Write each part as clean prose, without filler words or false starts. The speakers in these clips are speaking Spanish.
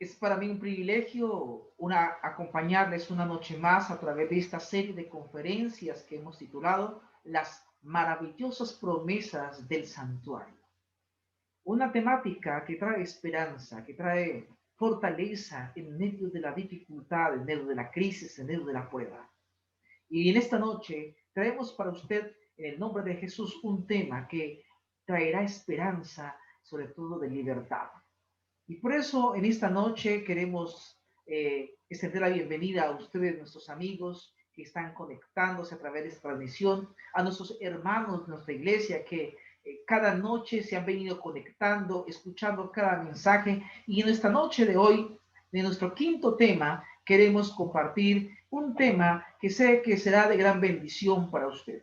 Es para mí un privilegio acompañarles una noche más a través de esta serie de conferencias que hemos titulado Las maravillosas promesas del santuario. Una temática que trae esperanza, que trae fortaleza en medio de la dificultad, en medio de la crisis, en medio de la prueba. Y en esta noche traemos para usted, en el nombre de Jesús, un tema que traerá esperanza, sobre todo de libertad. Y por eso en esta noche queremos extender la bienvenida a ustedes, nuestros amigos que están conectándose a través de esta transmisión, a nuestros hermanos de nuestra iglesia que cada noche se han venido conectando, escuchando cada mensaje. Y en esta noche de hoy, de nuestro quinto tema, queremos compartir un tema que sé que será de gran bendición para usted.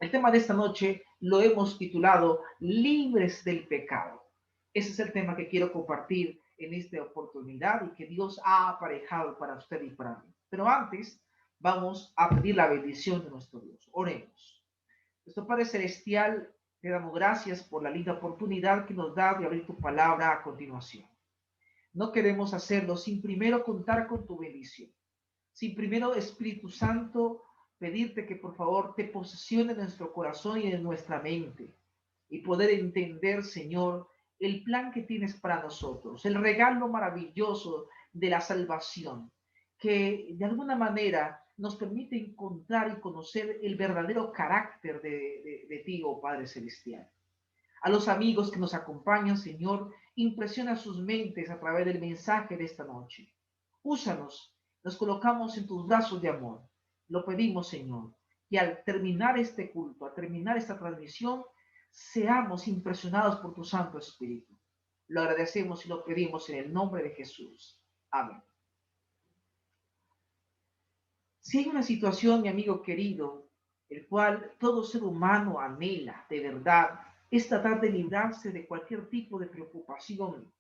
El tema de esta noche lo hemos titulado Libres del pecado. Ese es el tema que quiero compartir en esta oportunidad y que Dios ha aparejado para usted y para mí. Pero antes, vamos a pedir la bendición de nuestro Dios. Oremos. Nuestro Padre Celestial, te damos gracias por la linda oportunidad que nos da de abrir tu palabra a continuación. No queremos hacerlo sin primero contar con tu bendición, sin primero, Espíritu Santo, pedirte que por favor te posesione en nuestro corazón y en nuestra mente y poder entender, Señor, el plan que tienes para nosotros, el regalo maravilloso de la salvación, que de alguna manera nos permite encontrar y conocer el verdadero carácter de ti, oh Padre Celestial. A los amigos que nos acompañan, Señor, impresiona sus mentes a través del mensaje de esta noche. Úsanos, nos colocamos en tus brazos de amor. Lo pedimos, Señor, y al terminar este culto, al terminar esta transmisión, seamos impresionados por tu Santo Espíritu. Lo agradecemos y lo pedimos en el nombre de Jesús. Amén. Si hay una situación, mi amigo querido, el cual todo ser humano anhela de verdad, es tratar de librarse de cualquier tipo de preocupación.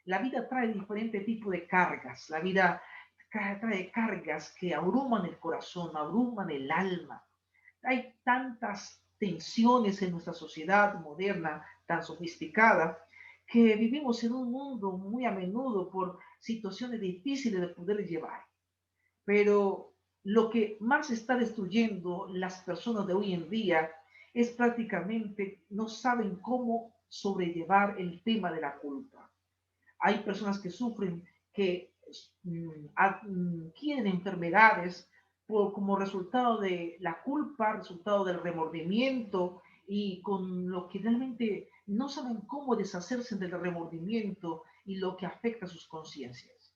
La vida trae diferentes tipos de cargas. La vida trae cargas que abruman el corazón, abruman el alma. Hay tantas tensiones en nuestra sociedad moderna, tan sofisticada, que vivimos en un mundo muy a menudo por situaciones difíciles de poder llevar. Pero lo que más está destruyendo las personas de hoy en día es prácticamente no saben cómo sobrellevar el tema de la culpa. Hay personas que sufren, que adquieren enfermedades como resultado de la culpa, resultado del remordimiento y con lo que realmente no saben cómo deshacerse del remordimiento y lo que afecta a sus conciencias.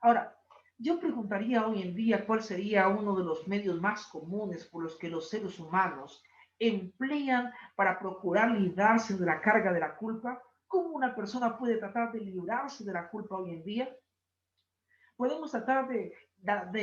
Ahora, yo preguntaría hoy en día cuál sería uno de los medios más comunes por los que los seres humanos emplean para procurar librarse de la carga de la culpa. ¿Cómo una persona puede tratar de librarse de la culpa hoy en día? Podemos tratar de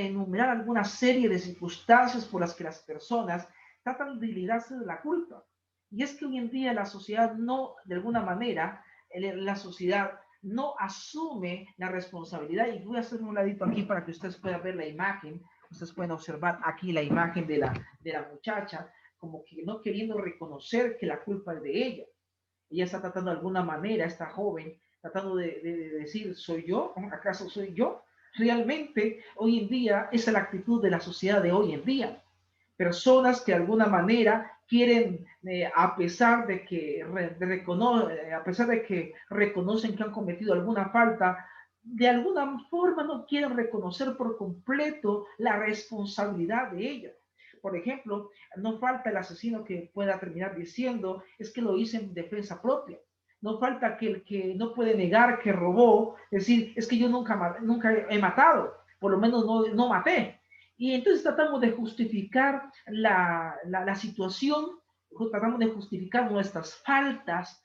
enumerar alguna serie de circunstancias por las que las personas tratan de librarse de la culpa. Y es que hoy en día la sociedad no, de alguna manera, la sociedad no asume la responsabilidad. Y voy a hacer un ladito aquí para que ustedes puedan ver la imagen. Ustedes pueden observar aquí la imagen de la muchacha, como que no queriendo reconocer que la culpa es de ella. Ella está tratando de alguna manera, esta joven, tratando de decir, ¿soy yo? ¿Acaso soy yo? Realmente, hoy en día, esa es la actitud de la sociedad de hoy en día. Personas que de alguna manera quieren, a pesar de que, a pesar de que reconocen que han cometido alguna falta, de alguna forma no quieren reconocer por completo la responsabilidad de ella. Por ejemplo, no falta el asesino que pueda terminar diciendo, es que lo hice en defensa propia. No falta que el que no puede negar que robó, decir, es que yo nunca he matado, por lo menos no maté. Y entonces tratamos de justificar la situación, tratamos de justificar nuestras faltas,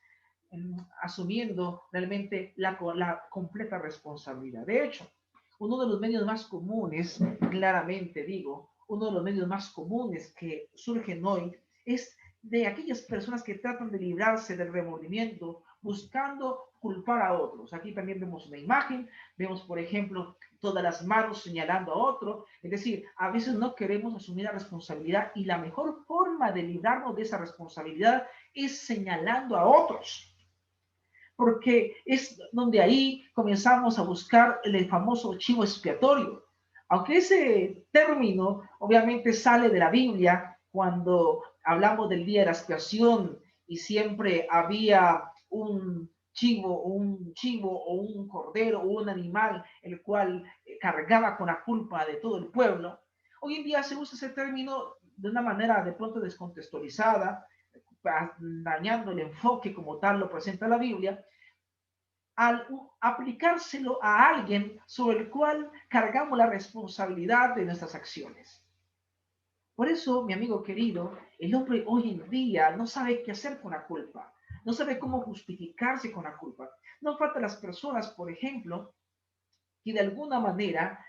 asumiendo realmente la completa responsabilidad. De hecho, uno de los medios más comunes, claramente digo, uno de los medios más comunes que surgen hoy es de aquellas personas que tratan de librarse del remordimiento buscando culpar a otros. Aquí también vemos una imagen, vemos por ejemplo todas las manos señalando a otro, es decir, a veces no queremos asumir la responsabilidad y la mejor forma de librarnos de esa responsabilidad es señalando a otros. porque es donde ahí comenzamos a buscar el famoso chivo expiatorio. Aunque ese término obviamente sale de la Biblia cuando hablamos del día de la expiación y siempre había un chivo o un cordero o un animal el cual cargaba con la culpa de todo el pueblo. Hoy en día se usa ese término de una manera de pronto descontextualizada, dañando el enfoque como tal lo presenta la Biblia, al aplicárselo a alguien sobre el cual cargamos la responsabilidad de nuestras acciones. Por eso, mi amigo querido, el hombre hoy en día no sabe qué hacer con la culpa, no sabe cómo justificarse con la culpa. No falta las personas, por ejemplo, que de alguna manera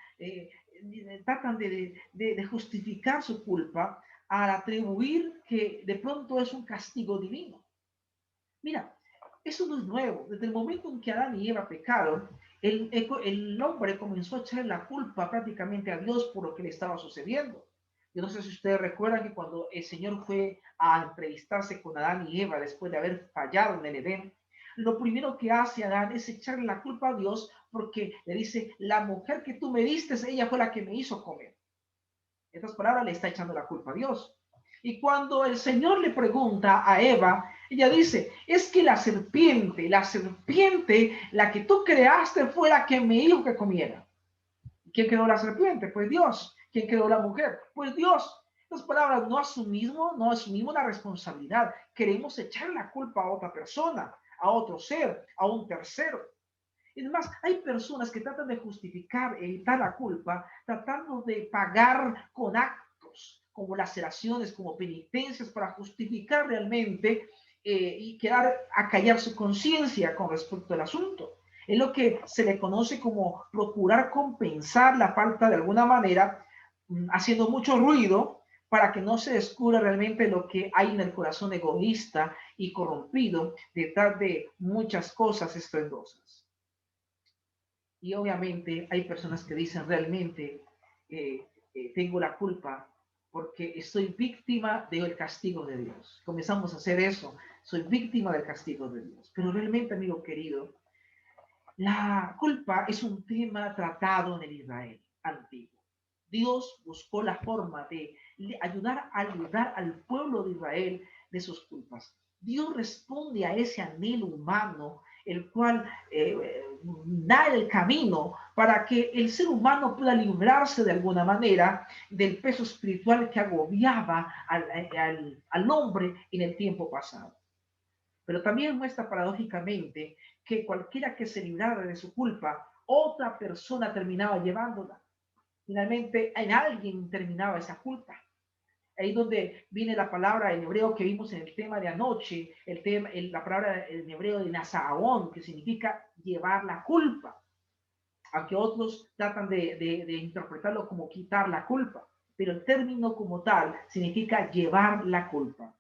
tratan de justificar su culpa al atribuir que de pronto es un castigo divino. Mira, eso no es nuevo. Desde el momento en que Adán y Eva pecaron, el hombre comenzó a echar la culpa prácticamente a Dios por lo que le estaba sucediendo. Yo no sé si ustedes recuerdan que cuando el Señor fue a entrevistarse con Adán y Eva después de haber fallado en el Edén, lo primero que hace Adán es echarle la culpa a Dios porque le dice, la mujer que tú me diste, ella fue la que me hizo comer. En otras palabras, le está echando la culpa a Dios. Y cuando el Señor le pregunta a Eva, ella dice, es que la serpiente, la que tú creaste fue la que me dijo que comiera. ¿Quién creó la serpiente? Pues Dios. ¿Quién creó la mujer? Pues Dios. En otras palabras, no asumimos la responsabilidad. Queremos echar la culpa a otra persona, a otro ser, a un tercero. Es más, hay personas que tratan de justificar, evitar la culpa, tratando de pagar con actos como laceraciones, como penitencias, para justificar realmente y quedar a callar su conciencia con respecto al asunto. Es lo que se le conoce como procurar compensar la falta de alguna manera, haciendo mucho ruido para que no se descubra realmente lo que hay en el corazón egoísta y corrompido detrás de muchas cosas estruendosas. Y obviamente hay personas que dicen realmente, tengo la culpa porque estoy víctima del castigo de Dios. Comenzamos a hacer eso, soy víctima del castigo de Dios. Pero realmente, amigo querido, la culpa es un tema tratado en el Israel antiguo. Dios buscó la forma de ayudar al pueblo de Israel de sus culpas. Dios responde a ese anhelo humano, el cual da el camino para que el ser humano pueda librarse de alguna manera del peso espiritual que agobiaba al hombre en el tiempo pasado. Pero también muestra paradójicamente que cualquiera que se librara de su culpa, otra persona terminaba llevándola. Finalmente, en alguien terminaba esa culpa. Ahí donde viene la palabra en hebreo que vimos en el tema de anoche, la palabra en hebreo de nasaón, que significa llevar la culpa, aunque otros tratan de interpretarlo como quitar la culpa, pero el término como tal significa llevar la culpa.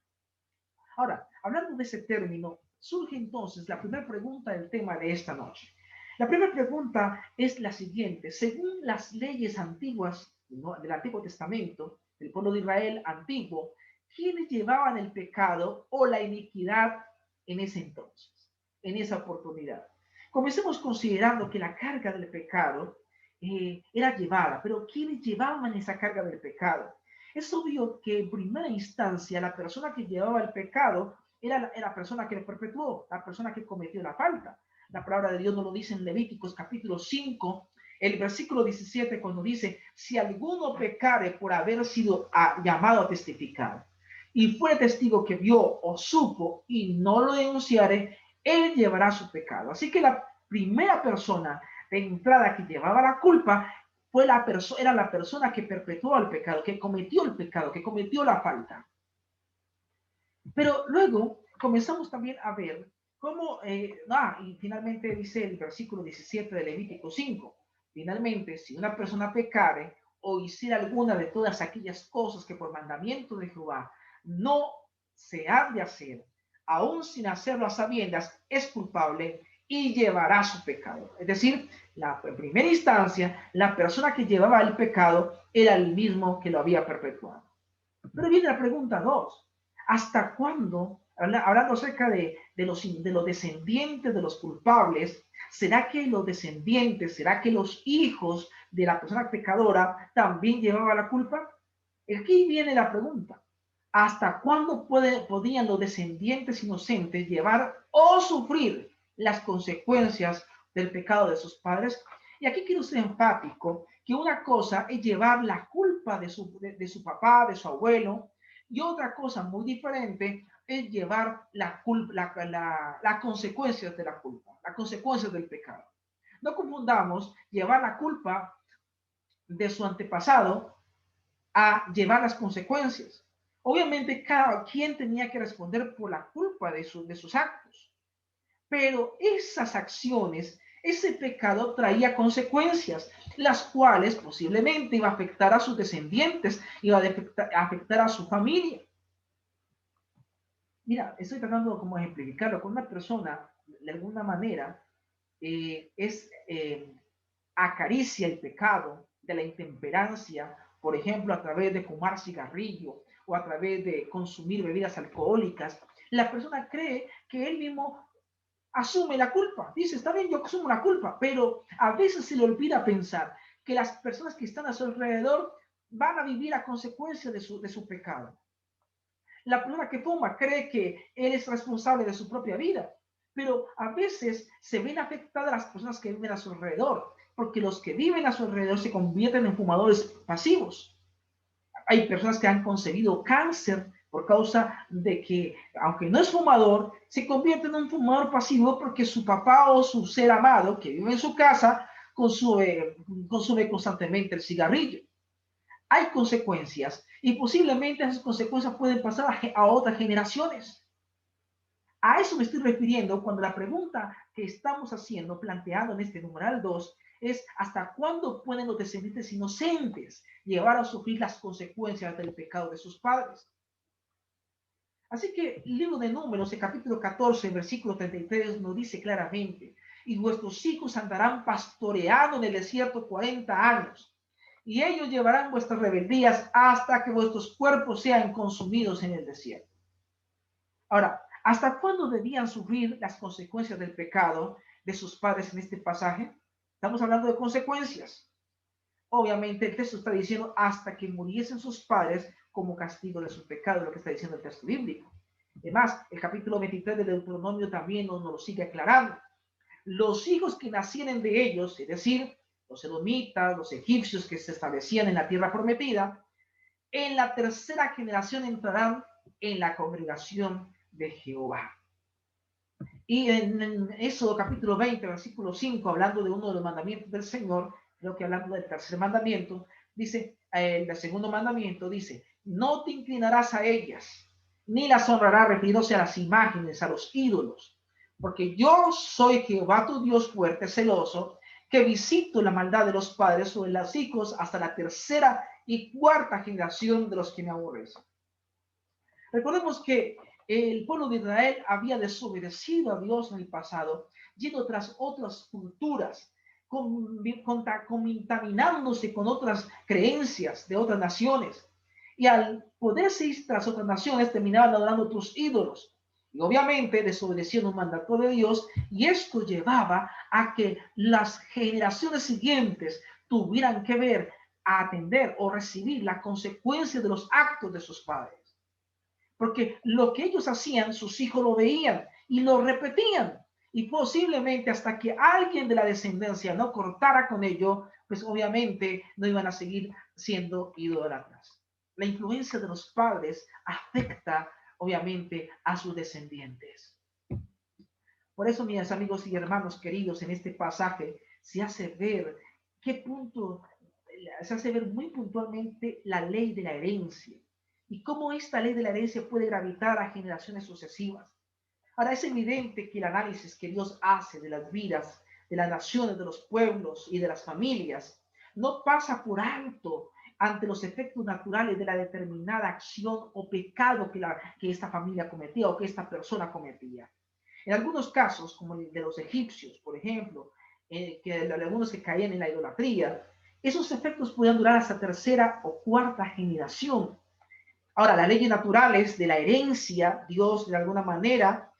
Ahora, hablando de ese término, surge entonces la primera pregunta del tema de esta noche. La primera pregunta es la siguiente. Según las leyes antiguas, ¿no?, del Antiguo Testamento, del pueblo de Israel antiguo, ¿quiénes llevaban el pecado o la iniquidad en ese entonces, en esa oportunidad? Comencemos considerando que la carga del pecado era llevada, pero ¿quiénes llevaban esa carga del pecado? Es obvio que en primera instancia la persona que llevaba el pecado era la persona que lo perpetuó, la persona que cometió la falta. La palabra de Dios nos lo dice en Levíticos capítulo 5, el versículo 17, cuando dice, si alguno pecare por haber sido llamado a testificar, y fue testigo que vio o supo y no lo denunciare, él llevará su pecado. Así que la primera persona de entrada que llevaba la culpa era la persona que perpetuó el pecado, que cometió el pecado, que cometió la falta. Pero luego comenzamos también a ver cómo, y finalmente dice el versículo 17 de Levítico 5, finalmente, si una persona pecare o hiciera alguna de todas aquellas cosas que por mandamiento de Jehová no se han de hacer, aún sin hacerlo a sabiendas, es culpable y llevará su pecado. Es decir, en primera instancia, la persona que llevaba el pecado era el mismo que lo había perpetuado. Pero viene la pregunta 2. ¿Hasta cuándo Hablando acerca de los descendientes de los culpables, ¿será que los descendientes, será que los hijos de la persona pecadora también llevaban la culpa? Aquí viene la pregunta. ¿Hasta cuándo podían los descendientes inocentes llevar o sufrir las consecuencias del pecado de sus padres? Y aquí quiero ser enfático que una cosa es llevar la culpa de su papá, de su abuelo, y otra cosa muy diferente es llevar las consecuencias de la culpa, las consecuencias del pecado. No confundamos llevar la culpa de su antepasado a llevar las consecuencias. Obviamente, cada quien tenía que responder por la culpa de sus actos, pero esas acciones, ese pecado traía consecuencias, las cuales posiblemente iba a afectar a sus descendientes, iba a afectar a su familia. Mira, estoy tratando como ejemplificarlo con una persona, de alguna manera, acaricia el pecado de la intemperancia, por ejemplo, a través de fumar cigarrillo o a través de consumir bebidas alcohólicas. La persona cree que él mismo asume la culpa. Dice, está bien, yo asumo la culpa, pero a veces se le olvida pensar que las personas que están a su alrededor van a vivir a consecuencia de su pecado. La persona que fuma cree que él es responsable de su propia vida, pero a veces se ven afectadas las personas que viven a su alrededor, porque los que viven a su alrededor se convierten en fumadores pasivos. Hay personas que han concebido cáncer por causa de que, aunque no es fumador, se convierte en un fumador pasivo porque su papá o su ser amado que vive en su casa consume constantemente el cigarrillo. Hay consecuencias y posiblemente esas consecuencias pueden pasar a otras generaciones. A eso me estoy refiriendo cuando la pregunta que estamos haciendo, planteando en este numeral 2, es ¿hasta cuándo pueden los descendientes inocentes llevar a sufrir las consecuencias del pecado de sus padres? Así que el libro de Números, el capítulo 14, versículo 33, nos dice claramente, y vuestros hijos andarán pastoreando en el desierto 40 años, y ellos llevarán vuestras rebeldías hasta que vuestros cuerpos sean consumidos en el desierto. Ahora, ¿hasta cuándo debían sufrir las consecuencias del pecado de sus padres en este pasaje? Estamos hablando de consecuencias. Obviamente el texto está diciendo hasta que muriesen sus padres como castigo de su pecado, lo que está diciendo el texto bíblico. Además, el capítulo 23 de Deuteronomio también nos lo sigue aclarando. Los hijos que nacieren de ellos, es decir, los edomitas, los egipcios que se establecían en la tierra prometida, en la tercera generación entrarán en la congregación de Jehová. Y en Éxodo capítulo 20, versículo 5, hablando de uno de los mandamientos del Señor, creo que hablando del tercer mandamiento, dice, el segundo mandamiento dice, no te inclinarás a ellas, ni las honrarás, refiriéndose a las imágenes, a los ídolos, porque yo soy Jehová tu Dios fuerte, celoso, que visito la maldad de los padres sobre los hijos hasta la tercera y cuarta generación de los que me aborrecen. Recordemos que el pueblo de Israel había desobedecido a Dios en el pasado, yendo tras otras culturas, contaminándose con otras creencias de otras naciones. Y al poderse ir tras otras naciones, terminaban adorando otros ídolos. Y obviamente desobedeciendo un mandato de Dios, y esto llevaba a que las generaciones siguientes tuvieran que ver, a atender o recibir la consecuencia de los actos de sus padres. Porque lo que ellos hacían, sus hijos lo veían y lo repetían. Y posiblemente hasta que alguien de la descendencia no cortara con ello, pues obviamente no iban a seguir siendo idólatras. La influencia de los padres afecta obviamente a sus descendientes. Por eso, mis amigos y hermanos queridos, en este pasaje se hace ver qué punto, se hace ver muy puntualmente la ley de la herencia y cómo esta ley de la herencia puede gravitar a generaciones sucesivas. Ahora es evidente que el análisis que Dios hace de las vidas, de las naciones, de los pueblos y de las familias, no pasa por alto ante los efectos naturales de la determinada acción o pecado que esta familia cometía o que esta persona cometía. En algunos casos, como el de los egipcios, por ejemplo, que algunos que caían en la idolatría, esos efectos podían durar hasta tercera o cuarta generación. Ahora, las leyes naturales de la herencia, Dios de alguna manera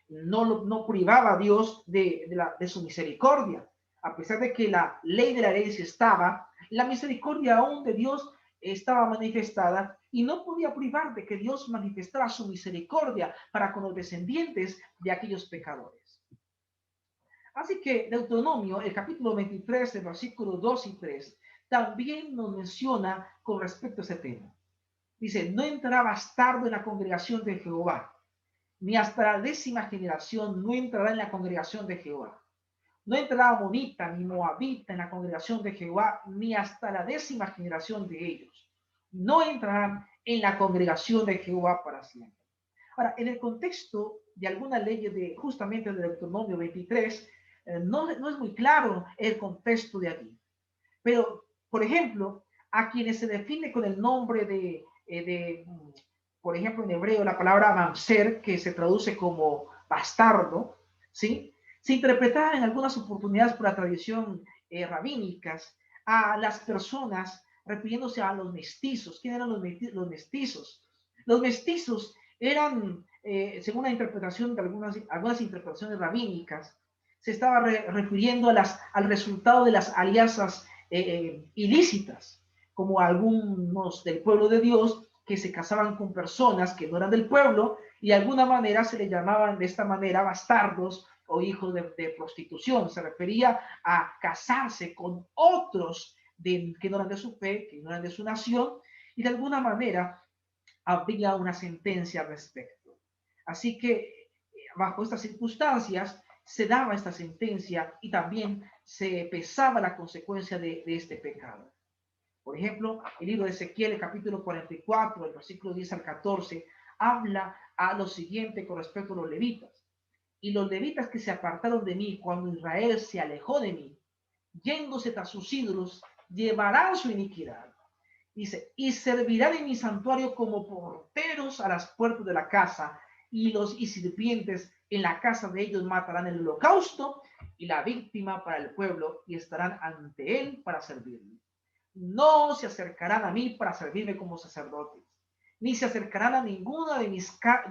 no privaba a Dios de su misericordia. A pesar de que la ley de la herencia estaba, la misericordia aún de Dios estaba manifestada y no podía privar de que Dios manifestara su misericordia para con los descendientes de aquellos pecadores. Así que Deuteronomio, el capítulo 23, el versículo 2 y 3, también nos menciona con respecto a ese tema. Dice, no entrará bastardo en la congregación de Jehová, ni hasta la 10ª generación no entrará en la congregación de Jehová. No entrará amonita ni moabita en la congregación de Jehová, ni hasta la 10ª generación de ellos. No entrarán en la congregación de Jehová para siempre. Ahora, en el contexto de alguna ley de justamente de Deuteronomio 23, no es muy claro el contexto de allí. Pero, por ejemplo, a quienes se define con el nombre por ejemplo, en hebreo, la palabra mamzer, que se traduce como bastardo, ¿sí? Se interpretaba en algunas oportunidades por la tradición rabínicas a las personas refiriéndose a los mestizos. ¿Quién eran los mestizos? Los mestizos eran, según la interpretación de algunas interpretaciones rabínicas, se estaba refiriendo al resultado de las alianzas ilícitas, como algunos del pueblo de Dios que se casaban con personas que no eran del pueblo y de alguna manera se le llamaban de esta manera bastardos o hijos de prostitución. Se refería a casarse con otros que no eran de su fe, que no eran de su nación, y de alguna manera había una sentencia al respecto. Así que bajo estas circunstancias se daba esta sentencia y también se pesaba la consecuencia de este pecado. Por ejemplo, el libro de Ezequiel, el capítulo 44, el versículo 10 al 14, habla a lo siguiente con respecto a los levitas. Y los levitas que se apartaron de mí cuando Israel se alejó de mí, yéndose tras sus ídolos, llevarán su iniquidad. Dice, y servirán en mi santuario como porteros a las puertas de la casa, y sirvientes en la casa de ellos matarán el holocausto y la víctima para el pueblo, y estarán ante él para servirle. No se acercarán a mí para servirme como sacerdotes, ni se acercarán a ninguna de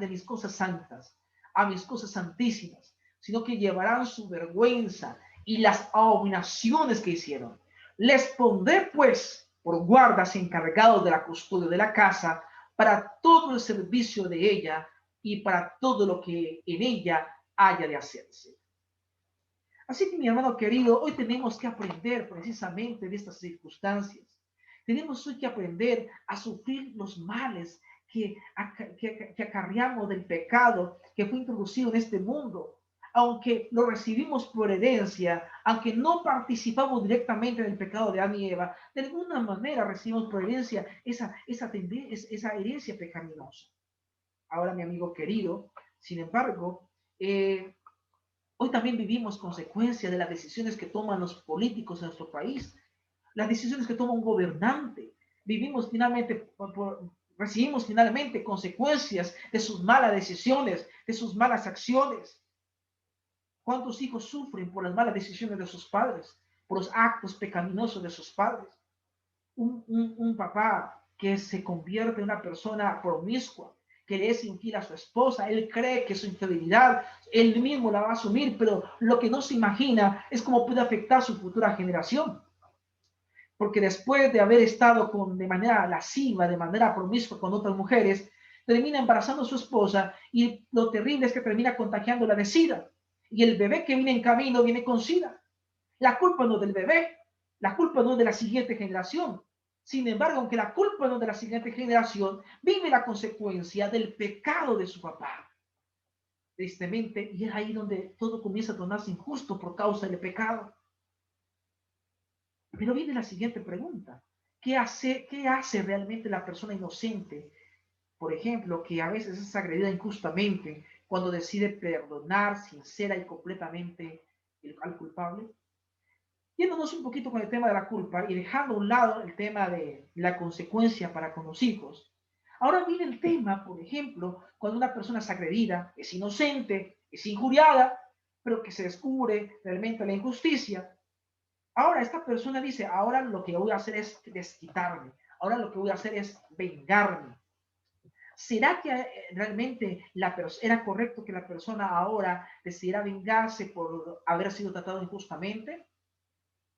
mis cosas santas, a mis cosas santísimas, sino que llevarán su vergüenza y las abominaciones que hicieron. Les pondré pues por guardas encargados de la custodia de la casa para todo el servicio de ella y para todo lo que en ella haya de hacerse. Así que, mi hermano querido, hoy tenemos que aprender precisamente de estas circunstancias. Tenemos hoy que aprender a sufrir los males que acarreamos del pecado que fue introducido en este mundo. Aunque lo recibimos por herencia, aunque no participamos directamente en el pecado de Adán y Eva, de alguna manera recibimos por herencia esa herencia pecaminosa. Ahora, mi amigo querido, sin embargo, hoy también vivimos consecuencias de las decisiones que toman los políticos en nuestro país, las decisiones que toma un gobernante. Vivimos finalmente, recibimos finalmente consecuencias de sus malas decisiones, de sus malas acciones. ¿Cuántos hijos sufren por las malas decisiones de sus padres, por los actos pecaminosos de sus padres? Un papá que se convierte en una persona promiscua, que le es infiel a su esposa, él cree que su infidelidad él mismo la va a asumir, pero lo que no se imagina es cómo puede afectar su futura generación. Porque después de haber estado de manera lasciva, de manera promiscua con otras mujeres, termina embarazando a su esposa y lo terrible es que termina contagiándola de SIDA. Y el bebé que viene en camino viene con SIDA. La culpa no es del bebé, la culpa no es de la siguiente generación. Sin embargo, aunque la culpa no es de la siguiente generación, vive la consecuencia del pecado de su papá. Tristemente, y es ahí donde todo comienza a tornarse injusto por causa del pecado. Pero viene la siguiente pregunta. ¿Qué hace realmente la persona inocente? Por ejemplo, que a veces es agredida injustamente cuando decide perdonar sincera y completamente al culpable. Yéndonos un poquito con el tema de la culpa y dejando a un lado el tema de la consecuencia para con los hijos. Ahora viene el tema, por ejemplo, cuando una persona es agredida, es inocente, es injuriada, pero que se descubre realmente la injusticia. Ahora esta persona dice, ahora lo que voy a hacer es desquitarme, ahora lo que voy a hacer es vengarme. ¿Será que realmente era correcto que la persona ahora decidiera vengarse por haber sido tratado injustamente?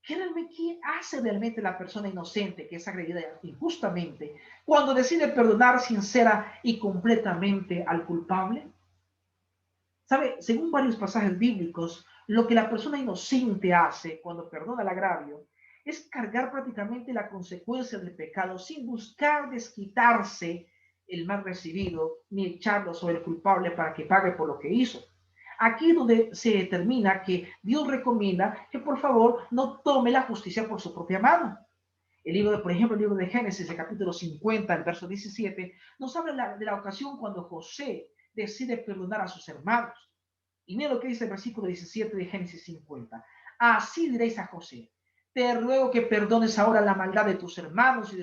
¿Qué hace realmente la persona inocente que es agredida injustamente cuando decide perdonar sincera y completamente al culpable? ¿Sabe? Según varios pasajes bíblicos, lo que la persona inocente hace cuando perdona el agravio es cargar prácticamente la consecuencia del pecado sin buscar desquitarse el mal recibido ni echarlo sobre el culpable para que pague por lo que hizo. Aquí es donde se determina que Dios recomienda que por favor no tome la justicia por su propia mano. Por ejemplo, el libro de Génesis, el capítulo 50, el verso 17, nos habla de la ocasión cuando José decide perdonar a sus hermanos. Y mira lo que dice el versículo 17 de Génesis 50. Así diréis a José, te ruego que perdones ahora la maldad de tus hermanos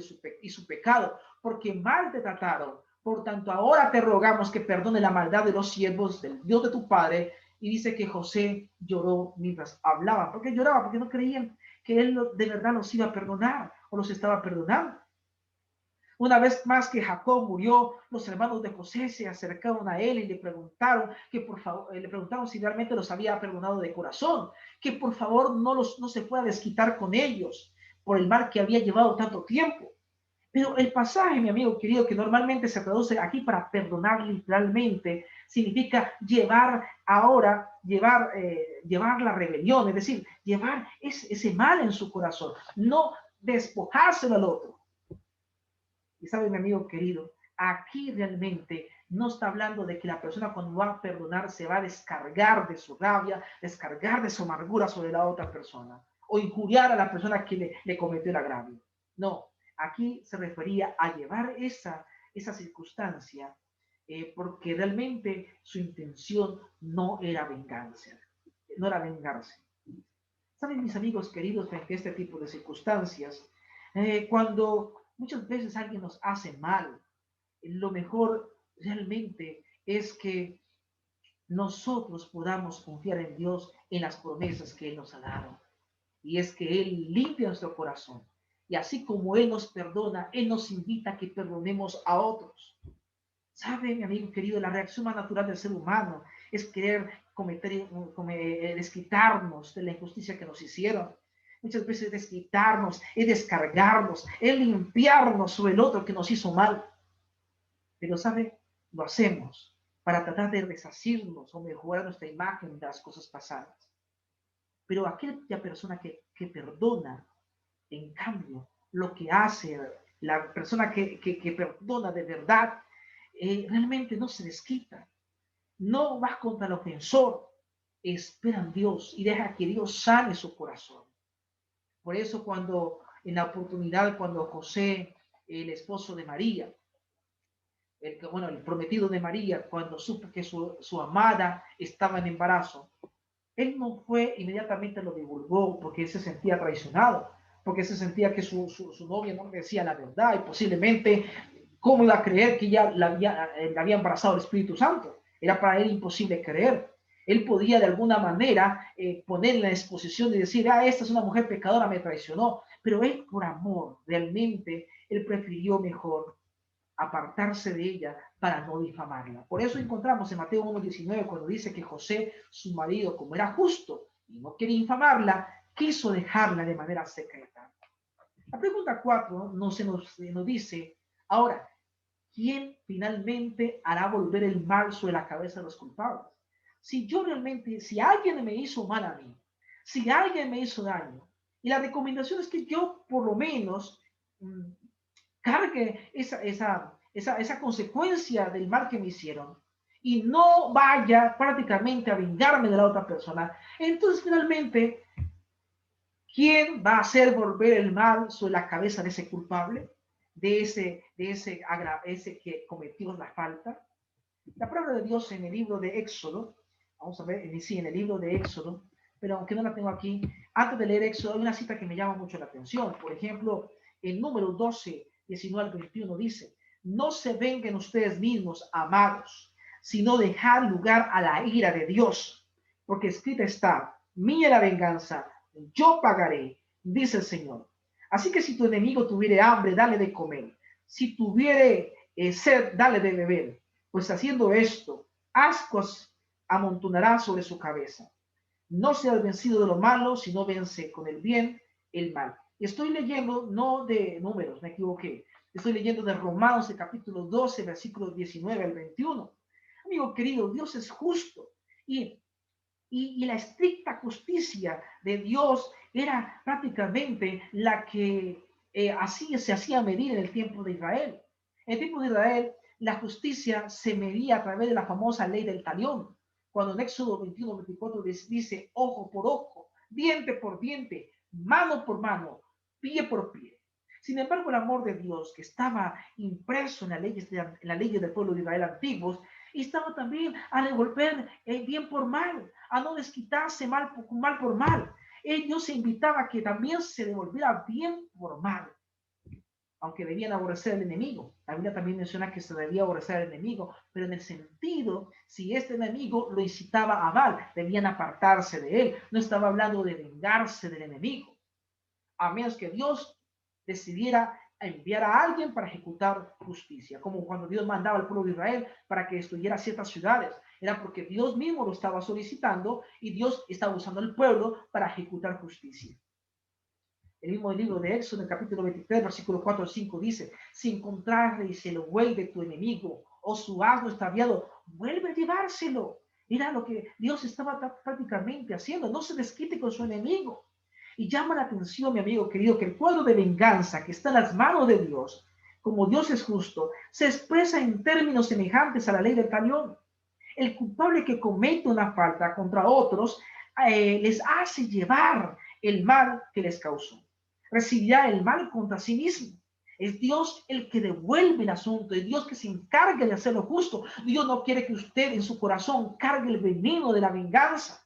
y su pecado, porque mal te trataron. Por tanto, ahora te rogamos que perdone la maldad de los siervos del Dios de tu padre. Y dice que José lloró mientras hablaban. ¿Por qué lloraba? Porque no creían que él de verdad los iba a perdonar o los estaba perdonando. Una vez más que Jacob murió, los hermanos de José se acercaron a él y le preguntaron le preguntaron si realmente los había perdonado de corazón, que por favor no se pueda desquitar con ellos por el mal que había llevado tanto tiempo. Pero el pasaje, mi amigo querido, que normalmente se traduce aquí para perdonar literalmente, significa llevar la rebelión, es decir, llevar ese mal en su corazón, no despojárselo al otro. Y sabe, mi amigo querido, aquí realmente no está hablando de que la persona cuando va a perdonar se va a descargar de su rabia, descargar de su amargura sobre la otra persona o injuriar a la persona que le cometió el agravio. No, aquí se refería a llevar esa circunstancia porque realmente su intención no era venganza, no era vengarse. Saben, mis amigos queridos, frente a este tipo de circunstancias, cuando muchas veces alguien nos hace mal, lo mejor realmente es que nosotros podamos confiar en Dios en las promesas que Él nos ha dado. Y es que Él limpia nuestro corazón. Y así como Él nos perdona, Él nos invita a que perdonemos a otros. ¿Sabe, mi amigo querido? La reacción más natural del ser humano es querer desquitarnos de la injusticia que nos hicieron. Muchas veces desquitarnos, es descargarnos, es limpiarnos sobre el otro que nos hizo mal. Pero, ¿sabe? Lo hacemos para tratar de resarcirnos o mejorar nuestra imagen de las cosas pasadas. Pero aquella persona que perdona, en cambio, lo que hace la persona que perdona de verdad, realmente no se desquita, no va contra el ofensor, espera en Dios y deja que Dios sane su corazón. Por eso en la oportunidad, cuando José, el esposo de María, el prometido de María, cuando supo que su amada estaba en embarazo, él no fue inmediatamente lo divulgó porque él se sentía traicionado, porque se sentía que su novia no le decía la verdad y posiblemente, ¿cómo iba a creer que ya la había embarazado el Espíritu Santo? Era para él imposible creer. Él podía de alguna manera poner en la exposición y decir, esta es una mujer pecadora, me traicionó. Pero él por amor, realmente, él prefirió mejor apartarse de ella para no difamarla. Por eso encontramos en Mateo 1:19 cuando dice que José, su marido, como era justo y no quería infamarla, quiso dejarla de manera secreta. La pregunta 4 nos dice, ahora, ¿quién finalmente hará volver el mal sobre la cabeza de los culpables? Si alguien me hizo mal a mí, si alguien me hizo daño, y la recomendación es que yo por lo menos cargue esa consecuencia del mal que me hicieron y no vaya prácticamente a vengarme de la otra persona. Entonces, finalmente, ¿quién va a hacer volver el mal sobre la cabeza de ese culpable? Ese que cometió la falta. La palabra de Dios en el libro de Éxodo, vamos a ver, sí, en el libro de Éxodo, pero aunque no la tengo aquí, antes de leer Éxodo, hay una cita que me llama mucho la atención. Por ejemplo, el número 12, 19 al 21 dice, no se vengan ustedes mismos, amados, sino dejar lugar a la ira de Dios, porque escrita está, mía la venganza, yo pagaré, dice el Señor. Así que si tu enemigo tuviere hambre, dale de comer. Si tuviere sed, dale de beber, pues haciendo esto, ascuas amontonará sobre su cabeza. No seas vencido de lo malo, sino vence con el bien el mal. Estoy leyendo, no de Números, me equivoqué. Estoy leyendo de Romanos, el capítulo 12, versículos 19 al 21. Amigo querido, Dios es justo y la estricta justicia de Dios era prácticamente la que así se hacía medir en el tiempo de Israel. En el tiempo de Israel, la justicia se medía a través de la famosa ley del talión, cuando en Éxodo 21-24 dice ojo por ojo, diente por diente, mano por mano, pie por pie. Sin embargo, el amor de Dios que estaba impreso en la ley del pueblo de Israel antiguos, estaba también a devolver bien por mal, a no desquitarse mal por mal. Dios se invitaba a que también se devolviera bien por mal, aunque debían aborrecer al enemigo. La Biblia también menciona que se debía aborrecer al enemigo, pero en el sentido, si este enemigo lo incitaba a mal, debían apartarse de él. No estaba hablando de vengarse del enemigo, a menos que Dios decidiera enviar a alguien para ejecutar justicia, como cuando Dios mandaba al pueblo de Israel para que destruyera ciertas ciudades. Era porque Dios mismo lo estaba solicitando y Dios estaba usando al pueblo para ejecutar justicia. El mismo libro de Éxodo, en el capítulo 23, versículo 4 al 5, dice: si encontrares el buey de tu enemigo o su asno extraviado, vuelve a llevárselo. Mira lo que Dios estaba prácticamente haciendo. No se desquite con su enemigo. Y llama la atención, mi amigo querido, que el cuadro de venganza que está en las manos de Dios, como Dios es justo, se expresa en términos semejantes a la ley del talión. El culpable que comete una falta contra otros les hace llevar el mal que les causó. Recibirá el mal contra sí mismo. Es Dios el que devuelve el asunto, es Dios que se encarga de hacer lo justo. Dios no quiere que usted en su corazón cargue el veneno de la venganza.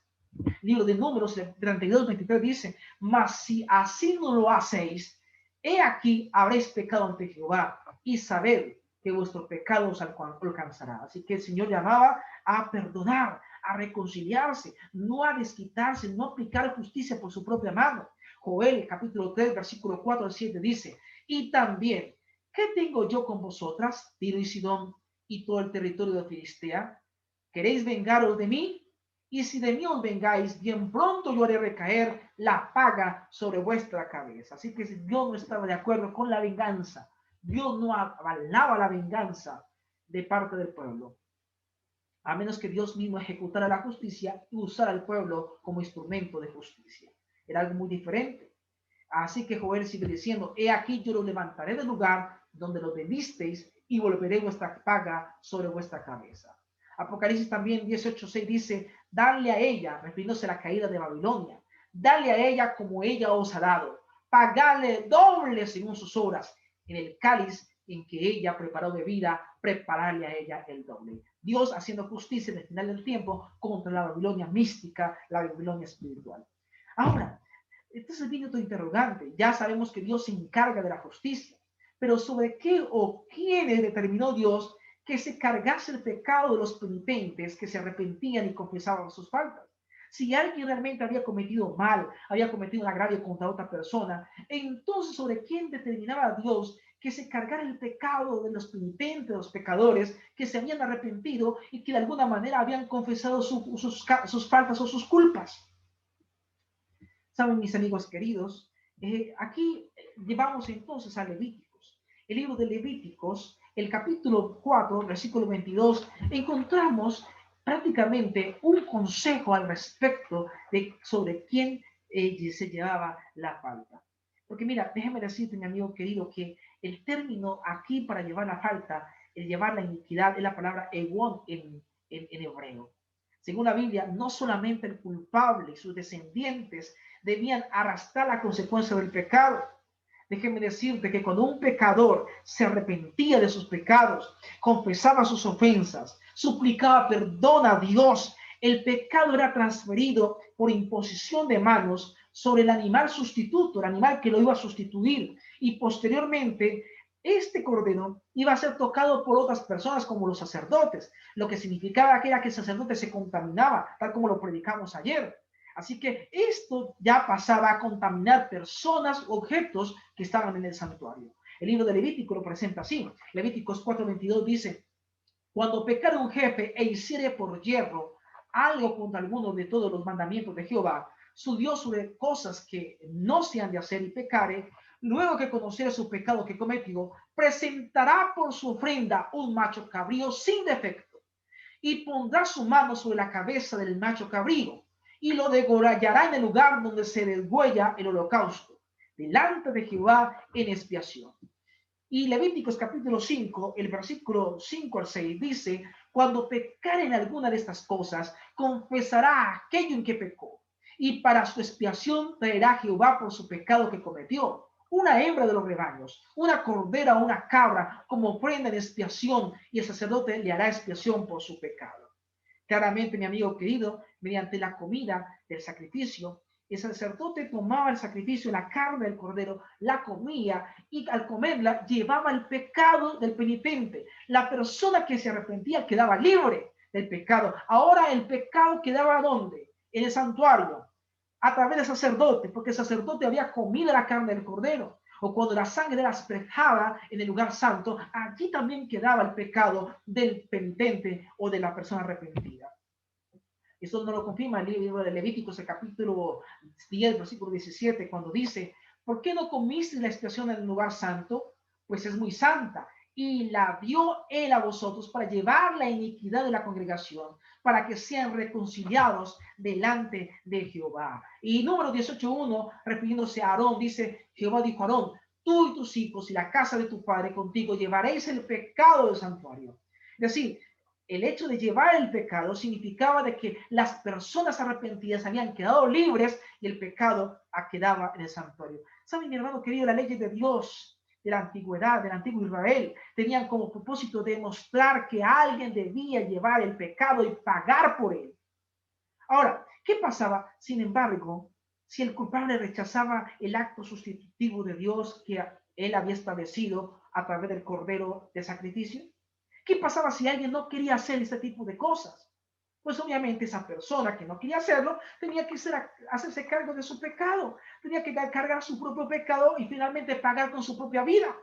Libro de Números 32-23 dice: mas si así no lo hacéis, he aquí habréis pecado ante Jehová, y sabed que vuestro pecado os alcanzará. Así que el Señor llamaba a perdonar, a reconciliarse, no a desquitarse, no a aplicar justicia por su propia mano. Joel, capítulo 3, versículo 4 al 7 dice: y también, ¿qué tengo yo con vosotras, Tiro y Sidón, y todo el territorio de Filistea? ¿Queréis vengaros de mí? Y si de mí os vengáis, bien pronto yo haré recaer la paga sobre vuestra cabeza. Así que Dios no estaba de acuerdo con la venganza. Dios no avalaba la venganza de parte del pueblo, a menos que Dios mismo ejecutara la justicia y usara al pueblo como instrumento de justicia. Era algo muy diferente. Así que Joel sigue diciendo: he aquí yo lo levantaré del lugar donde lo vendisteis y volveré vuestra paga sobre vuestra cabeza. Apocalipsis también 18:6 dice: dale a ella, refiriéndose a la caída de Babilonia, dale a ella como ella os ha dado, pagarle doble según sus obras. En el cáliz en que ella preparó bebida, prepararle a ella el doble. Dios haciendo justicia en el final del tiempo contra la Babilonia mística, la Babilonia espiritual. Ahora, entonces viene otro interrogante. Ya sabemos que Dios se encarga de la justicia, pero ¿sobre qué o quiénes determinó Dios que se cargase el pecado de los penitentes que se arrepentían y confesaban sus faltas? Si alguien realmente había cometido mal, había cometido un agravio contra otra persona, entonces ¿sobre quién determinaba Dios que se cargara el pecado de los penitentes, de los pecadores que se habían arrepentido y que de alguna manera habían confesado sus faltas o sus culpas? Saben, mis amigos queridos, aquí llevamos entonces a Levíticos. El libro de Levíticos, el capítulo 4, versículo 22, encontramos prácticamente un consejo al respecto sobre quién se llevaba la falta. Porque mira, déjeme decirte, mi amigo querido, que el término aquí para llevar la falta, el llevar la iniquidad, es la palabra ewon en hebreo. Según la Biblia, no solamente el culpable y sus descendientes debían arrastrar la consecuencia del pecado. Déjeme decirte que cuando un pecador se arrepentía de sus pecados, confesaba sus ofensas, suplicaba perdón a Dios, el pecado era transferido por imposición de manos sobre el animal sustituto, el animal que lo iba a sustituir, y posteriormente este cordero iba a ser tocado por otras personas como los sacerdotes, lo que significaba que era que el sacerdote se contaminaba, tal como lo predicamos ayer. Así que esto ya pasaba a contaminar personas, objetos que estaban en el santuario. El libro de Levítico lo presenta así. Levíticos 4:22 dice: cuando pecare un jefe e hiciere por yerro algo contra alguno de todos los mandamientos de Jehová, su Dios, sobre cosas que no se han de hacer y pecare, luego que conociere su pecado que cometió, presentará por su ofrenda un macho cabrío sin defecto, y pondrá su mano sobre la cabeza del macho cabrío, y lo degollará en el lugar donde se desgüella el holocausto, delante de Jehová en expiación. Y Levíticos capítulo 5, el versículo 5 al 6 dice: cuando pecare en alguna de estas cosas, confesará aquello en que pecó, y para su expiación traerá Jehová por su pecado que cometió una hembra de los rebaños, una cordera o una cabra como ofrenda de expiación, y el sacerdote le hará expiación por su pecado. Claramente, mi amigo querido, mediante la comida del sacrificio, el sacerdote tomaba el sacrificio, la carne del cordero, la comía, y al comerla llevaba el pecado del penitente. La persona que se arrepentía quedaba libre del pecado. Ahora el pecado quedaba ¿dónde? En el santuario, a través del sacerdote, porque el sacerdote había comido la carne del cordero. O cuando la sangre era asperjada en el lugar santo, allí también quedaba el pecado del penitente o de la persona arrepentida. Eso no lo confirma el libro de Levíticos, el capítulo 10, versículo 17, cuando dice: ¿por qué no comiste la expiación en el lugar santo? Pues es muy santa, y la dio él a vosotros para llevar la iniquidad de la congregación, para que sean reconciliados delante de Jehová. Y número 18:1, refiriéndose a Aarón, dice: Jehová dijo a Aarón: tú y tus hijos y la casa de tu padre contigo llevaréis el pecado del santuario. Es decir, el hecho de llevar el pecado significaba de que las personas arrepentidas habían quedado libres y el pecado quedaba en el santuario. ¿Saben, mi hermano querido? Las leyes de Dios de la antigüedad, del antiguo Israel, tenían como propósito demostrar que alguien debía llevar el pecado y pagar por él. Ahora, ¿qué pasaba, sin embargo, si el culpable rechazaba el acto sustitutivo de Dios que él había establecido a través del cordero de sacrificio? ¿Qué pasaba si alguien no quería hacer este tipo de cosas? Pues obviamente esa persona que no quería hacerlo tenía que hacerse cargo de su pecado, tenía que cargar su propio pecado y finalmente pagar con su propia vida.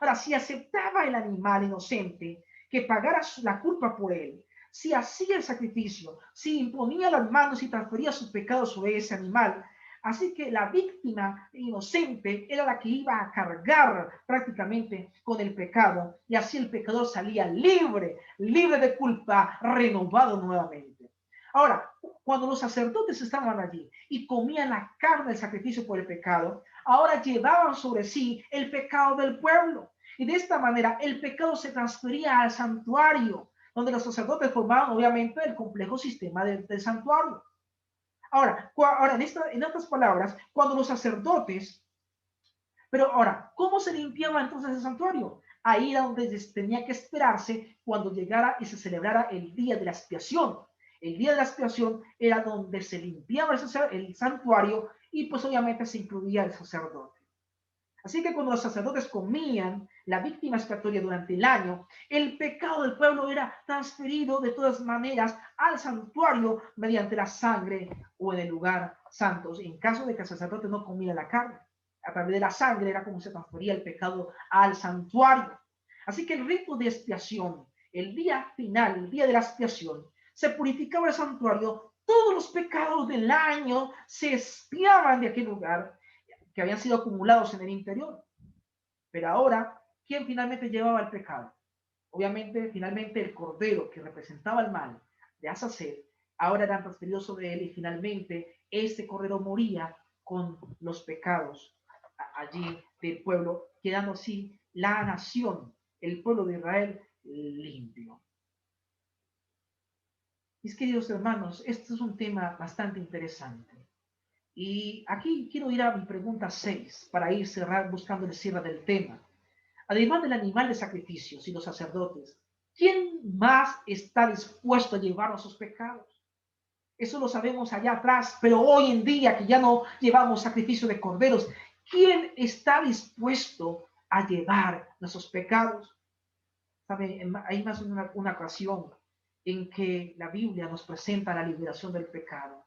Ahora, si aceptaba el animal inocente que pagara la culpa por él, si hacía el sacrificio, si imponía las manos y transfería su pecado sobre ese animal, así que la víctima inocente era la que iba a cargar prácticamente con el pecado, y así el pecador salía libre, libre de culpa, renovado nuevamente. Ahora, cuando los sacerdotes estaban allí y comían la carne del sacrificio por el pecado, ahora llevaban sobre sí el pecado del pueblo. Y de esta manera el pecado se transfería al santuario, donde los sacerdotes formaban obviamente el complejo sistema del santuario. Ahora en otras palabras, cuando los sacerdotes, pero ahora, ¿cómo se limpiaba entonces el santuario? Ahí era donde tenía que esperarse cuando llegara y se celebrara el día de la expiación. El día de la expiación era donde se limpiaba el santuario, y pues obviamente se incluía el sacerdote. Así que cuando los sacerdotes comían la víctima expiatoria durante el año, el pecado del pueblo era transferido de todas maneras al santuario mediante la sangre o en el lugar santo, en caso de que el sacerdote no comiera la carne. A través de la sangre era como se transfería el pecado al santuario. Así que el rito de expiación, el día final, el día de la expiación, se purificaba el santuario, todos los pecados del año se expiaban de aquel lugar que habían sido acumulados en el interior. Pero ahora, ¿quién finalmente llevaba el pecado? Obviamente, finalmente el cordero que representaba el mal de Azazel, ahora eran transferidos sobre él, y finalmente este cordero moría con los pecados allí del pueblo, quedando así la nación, el pueblo de Israel, limpio. Mis queridos hermanos, este es un tema bastante interesante. Y aquí quiero ir a mi pregunta 6 para ir buscando el cierre del tema. Además del animal de sacrificios y los sacerdotes, ¿quién más está dispuesto a llevar a sus pecados? Eso lo sabemos allá atrás, pero hoy en día que ya no llevamos sacrificio de corderos, ¿quién está dispuesto a llevar nuestros pecados? ¿Sabe? Hay más de una ocasión en que la Biblia nos presenta la liberación del pecado.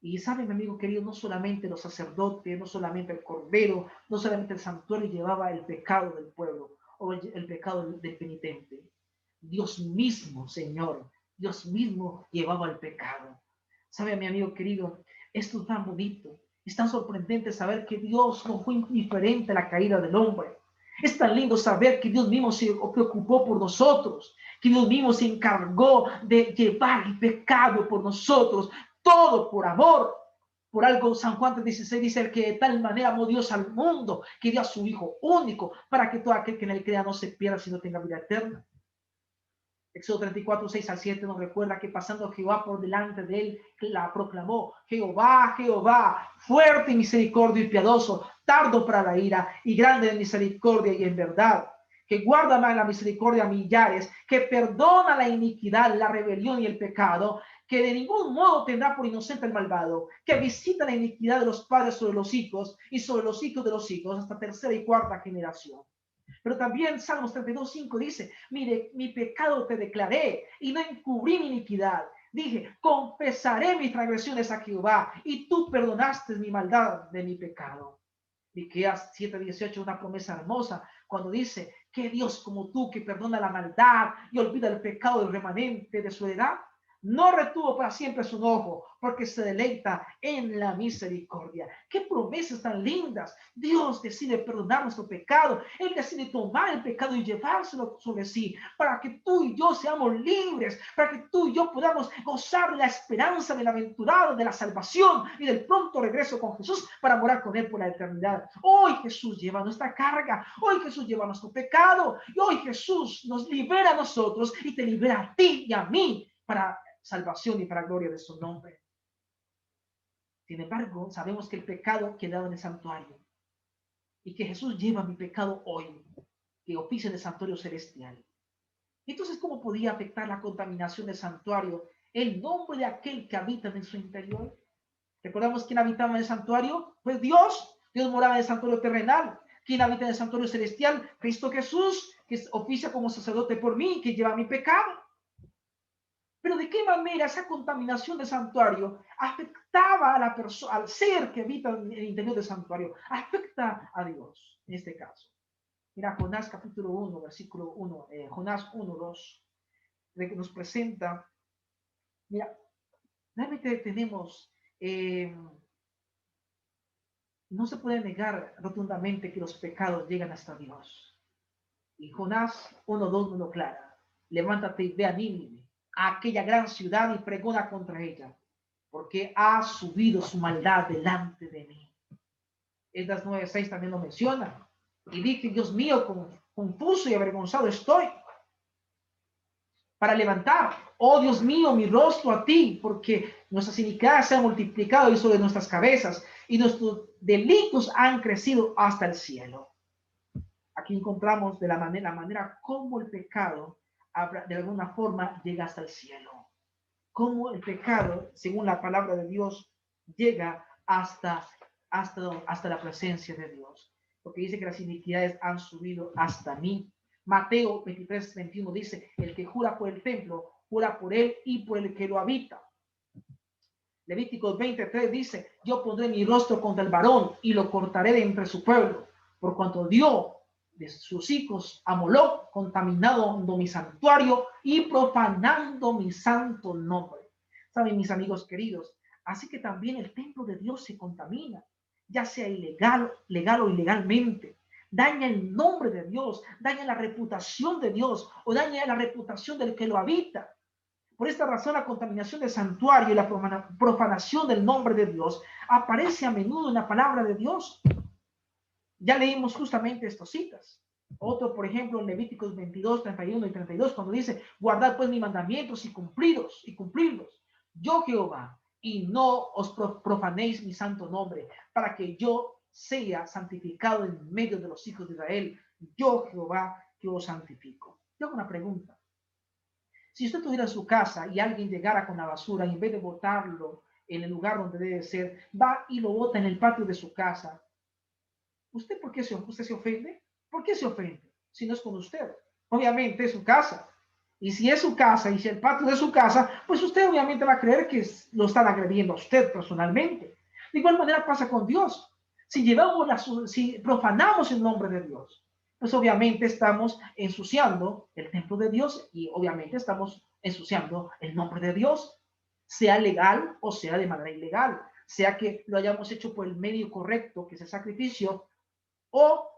Y saben, mi amigo querido, no solamente los sacerdotes, no solamente el cordero, no solamente el santuario llevaba el pecado del pueblo o el pecado del penitente. Dios mismo, Señor, Dios mismo llevaba el pecado. Sabe, mi amigo querido, esto es tan bonito, es tan sorprendente saber que Dios no fue indiferente a la caída del hombre. Es tan lindo saber que Dios mismo se preocupó por nosotros, que Dios mismo se encargó de llevar el pecado por nosotros, todo por amor. Por algo San Juan 3:16 dice: el que de tal manera amó Dios al mundo, que dio a su Hijo único, para que todo aquel que en él crea no se pierda, sino tenga vida eterna. Éxodo 34:6-7 nos recuerda que pasando Jehová por delante de él, la proclamó: Jehová, Jehová, fuerte en misericordia y piadoso, tardo para la ira y grande en misericordia y en verdad, que guarda más la misericordia a millares, que perdona la iniquidad, la rebelión y el pecado, que de ningún modo tendrá por inocente el malvado, que visita la iniquidad de los padres sobre los hijos y sobre los hijos de los hijos hasta tercera y cuarta generación. Pero también Salmos 32:5 dice: mire, mi pecado te declaré y no encubrí mi iniquidad. Dije: confesaré mis transgresiones a Jehová y tú perdonaste mi maldad de mi pecado. Miqueas 7:18, una promesa hermosa, cuando dice: que Dios como tú, que perdona la maldad y olvida el pecado del remanente de su heredad, no retuvo para siempre su enojo, porque se deleita en la misericordia. Qué promesas tan lindas. Dios decide perdonar nuestro pecado. Él decide tomar el pecado y llevárselo sobre sí, para que tú y yo seamos libres, para que tú y yo podamos gozar de la esperanza bienaventurada de la salvación y del pronto regreso con Jesús para morar con él por la eternidad. Hoy Jesús lleva nuestra carga, hoy Jesús lleva nuestro pecado, y hoy Jesús nos libera a nosotros y te libera a ti y a mí para salvación y para gloria de su nombre. Sin embargo, sabemos que el pecado quedaba en el santuario y que Jesús lleva mi pecado hoy, que oficia en el santuario celestial. Entonces, ¿cómo podía afectar la contaminación del santuario el nombre de aquel que habita en su interior? ¿Recordamos quién habitaba en el santuario? Pues Dios. Dios moraba en el santuario terrenal. ¿Quién habita en el santuario celestial? Cristo Jesús, que oficia como sacerdote por mí, que lleva mi pecado. Pero ¿de qué manera esa contaminación del santuario afectaba a la persona, al ser que habita en el interior del santuario? Afecta a Dios, en este caso. Mira, Jonás capítulo 1, versículo 1, Jonás 1:2, que nos presenta, mira, realmente tenemos, no se puede negar rotundamente que los pecados llegan hasta Dios. Y Jonás 1:2 nos lo aclara: levántate y ve a Nínive, a aquella gran ciudad, y pregona contra ella, porque ha subido su maldad delante de mí. Esdras 9:6 también lo menciona. Y dije: Dios mío, confuso y avergonzado estoy para levantar, oh Dios mío, mi rostro a ti, porque nuestras iniquidades se han multiplicado y sobre nuestras cabezas, y nuestros delitos han crecido hasta el cielo. Aquí encontramos de la manera como el pecado de alguna forma llega hasta el cielo. Cómo el pecado, según la palabra de Dios, llega hasta la presencia de Dios. Porque dice que las iniquidades han subido hasta mí. Mateo 23:21 dice: el que jura por el templo, jura por él y por el que lo habita. Levíticos 23 dice: yo pondré mi rostro contra el varón y lo cortaré de entre su pueblo, por cuanto dio de sus hijos a Moloc, contaminando mi santuario y profanando mi santo nombre. Saben, mis amigos queridos, así que también el templo de Dios se contamina, ya sea legal o ilegalmente. Daña el nombre de Dios, daña la reputación de Dios o daña la reputación del que lo habita. Por esta razón, la contaminación del santuario y la profanación del nombre de Dios aparece a menudo en la palabra de Dios. Ya leímos justamente estas citas. Otro, por ejemplo, en Levíticos 22, 31 y 32, cuando dice: guardad pues mis mandamientos y cumplirlos. Yo Jehová, y no os profanéis mi santo nombre, para que yo sea santificado en medio de los hijos de Israel. Yo Jehová, que os santifico. Yo hago una pregunta. Si usted tuviera su casa y alguien llegara con la basura, y en vez de botarlo en el lugar donde debe ser, va y lo bota en el patio de su casa, ¿usted por qué usted se ofende? ¿Por qué se ofende? Si no es con usted. Obviamente es su casa. Y si es su casa y si el patio de su casa, pues usted obviamente va a creer que lo están agrediendo a usted personalmente. De igual manera pasa con Dios. Si profanamos el nombre de Dios, pues obviamente estamos ensuciando el templo de Dios y obviamente estamos ensuciando el nombre de Dios, sea legal o sea de manera ilegal, sea que lo hayamos hecho por el medio correcto, que es el sacrificio, o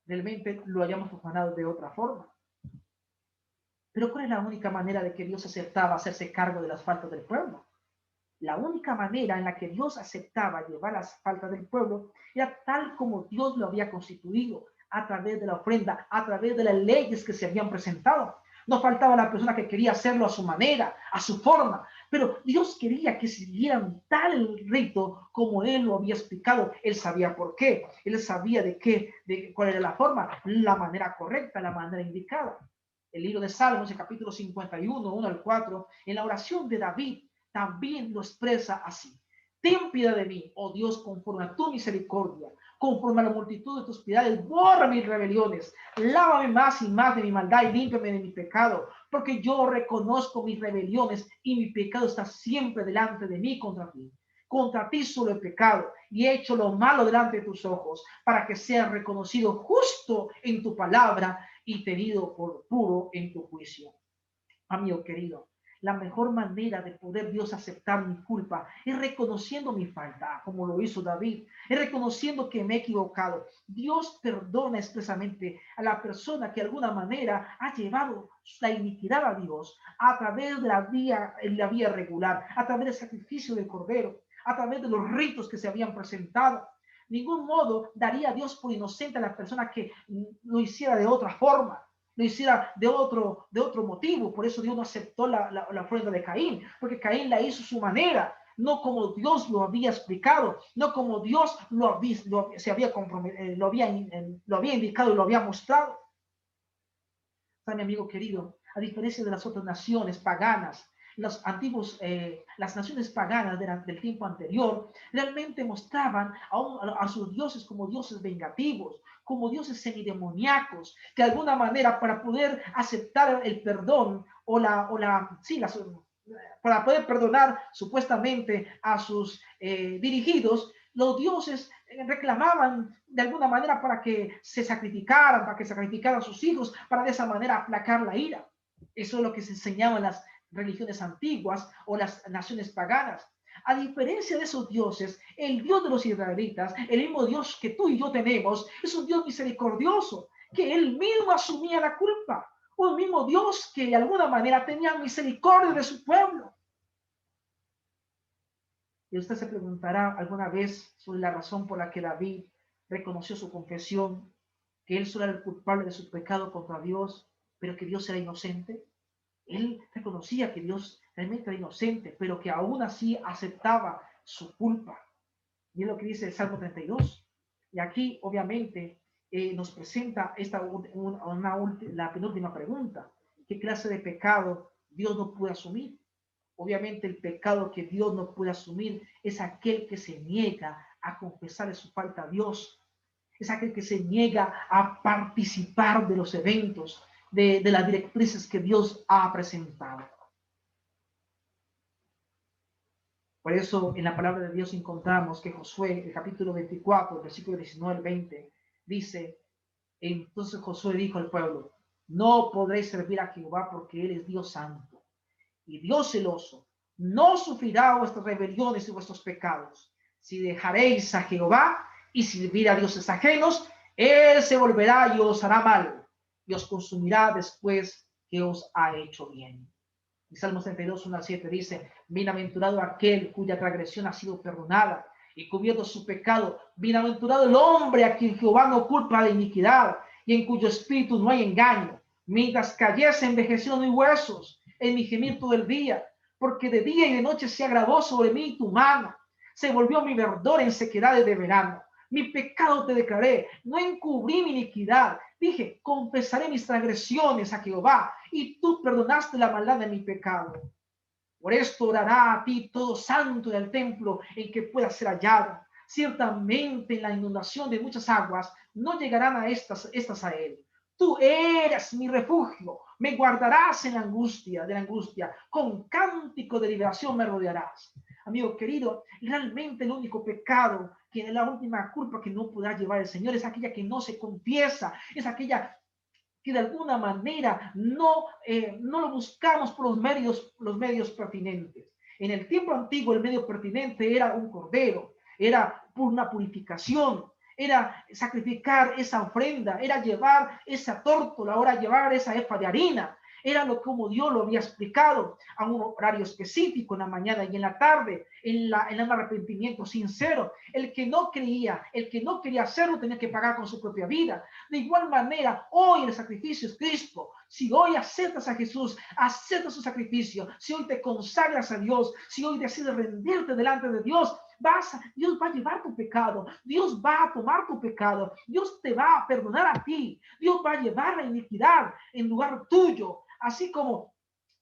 realmente lo hayamos profanado de otra forma. Pero ¿cuál es la única manera de que Dios aceptaba hacerse cargo de las faltas del pueblo? La única manera en la que Dios aceptaba llevar las faltas del pueblo era tal como Dios lo había constituido, a través de la ofrenda, a través de las leyes que se habían presentado. No faltaba la persona que quería hacerlo a su manera, a su forma, pero Dios quería que siguieran tal rito como Él lo había explicado. Él sabía por qué, Él sabía cuál era la forma, la manera correcta, la manera indicada. El libro de Salmos, el capítulo 51, 1 al 4, en la oración de David, también lo expresa así. Ten piedad de mí, oh Dios, conforme a tu misericordia, conforme a la multitud de tus piedades, borra mis rebeliones, lávame más y más de mi maldad y límpiame de mi pecado, porque yo reconozco mis rebeliones y mi pecado está siempre delante de mí contra ti. Contra ti solo he pecado y he hecho lo malo delante de tus ojos, para que seas reconocido justo en tu palabra y tenido por puro en tu juicio. Amigo querido, la mejor manera de poder Dios aceptar mi culpa es reconociendo mi falta, como lo hizo David, es reconociendo que me he equivocado. Dios perdona expresamente a la persona que de alguna manera ha llevado la iniquidad a Dios a través de la vía regular, a través del sacrificio del cordero, a través de los ritos que se habían presentado. Ningún modo daría a Dios por inocente a la persona que lo hiciera de otra forma, lo hiciera de otro motivo. Por eso Dios no aceptó la ofrenda de Caín, porque Caín la hizo a su manera, no como Dios lo había explicado, no como Dios lo había indicado y lo había mostrado. ¿Sabe, mi amigo querido? A diferencia de las otras naciones paganas, las naciones paganas del tiempo anterior realmente mostraban a sus dioses como dioses vengativos, como dioses semidemoníacos, que de alguna manera para poder aceptar el perdón para poder perdonar supuestamente a sus dirigidos, los dioses reclamaban de alguna manera para que se sacrificaran, para que sacrificaran a sus hijos, para de esa manera aplacar la ira. Eso es lo que se enseñaba en las religiones antiguas o las naciones paganas. A diferencia de esos dioses, el Dios de los israelitas, el mismo Dios que tú y yo tenemos, es un Dios misericordioso, que él mismo asumía la culpa. Un mismo Dios que de alguna manera tenía misericordia de su pueblo. Y usted se preguntará alguna vez sobre la razón por la que David reconoció su confesión, que él solo era el culpable de su pecado contra Dios, pero que Dios era inocente. Él reconocía que Dios realmente era inocente, pero que aún así aceptaba su culpa. Y es lo que dice el Salmo 32. Y aquí, obviamente, nos presenta la penúltima pregunta. ¿Qué clase de pecado Dios no puede asumir? Obviamente el pecado que Dios no puede asumir es aquel que se niega a confesar de su falta a Dios. Es aquel que se niega a participar de los eventos, de las directrices que Dios ha presentado. Por eso en la palabra de Dios encontramos que Josué, el capítulo 24, versículo 19 al 20, dice, entonces Josué dijo al pueblo, no podréis servir a Jehová porque Él es Dios santo y Dios celoso, no sufrirá vuestras rebeliones y vuestros pecados. Si dejaréis a Jehová y servir a dioses ajenos, Él se volverá y os hará mal y os consumirá después que os ha hecho bien. Y Salmos 32, 1 al 7 dice, bienaventurado aquel cuya transgresión ha sido perdonada y cubierto su pecado. Bienaventurado el hombre a quien Jehová no culpa de iniquidad y en cuyo espíritu no hay engaño. Mientras cayese envejecieron mis huesos en mi gemir todo el día, porque de día y de noche se agravó sobre mí tu mano. Se volvió mi verdor en sequedades de verano. Mi pecado te declaré, no encubrí mi iniquidad. Dije, confesaré mis transgresiones a Jehová, y tú perdonaste la maldad de mi pecado. Por esto orará a ti todo santo en el templo en que pueda ser hallado. Ciertamente en la inundación de muchas aguas no llegarán a estas a él. Tú eres mi refugio. Me guardarás en la angustia, de la angustia. Con cántico de liberación me rodearás. Amigo querido, realmente el único pecado, que la última culpa que no podrá llevar el Señor es aquella que no se confiesa, es aquella que de alguna manera no lo buscamos por los medios pertinentes. En el tiempo antiguo el medio pertinente era un cordero, era por una purificación, era sacrificar esa ofrenda, era llevar esa tórtola, ahora llevar esa efa de harina. Era lo como Dios lo había explicado a un horario específico en la mañana y en la tarde, en un arrepentimiento sincero. El que no creía, el que no quería hacerlo tenía que pagar con su propia vida. De igual manera, hoy el sacrificio es Cristo. Si hoy aceptas a Jesús, aceptas su sacrificio, si hoy te consagras a Dios, si hoy decides rendirte delante de Dios, Dios va a llevar tu pecado, Dios va a tomar tu pecado, Dios te va a perdonar a ti, Dios va a llevar la iniquidad en lugar tuyo, así como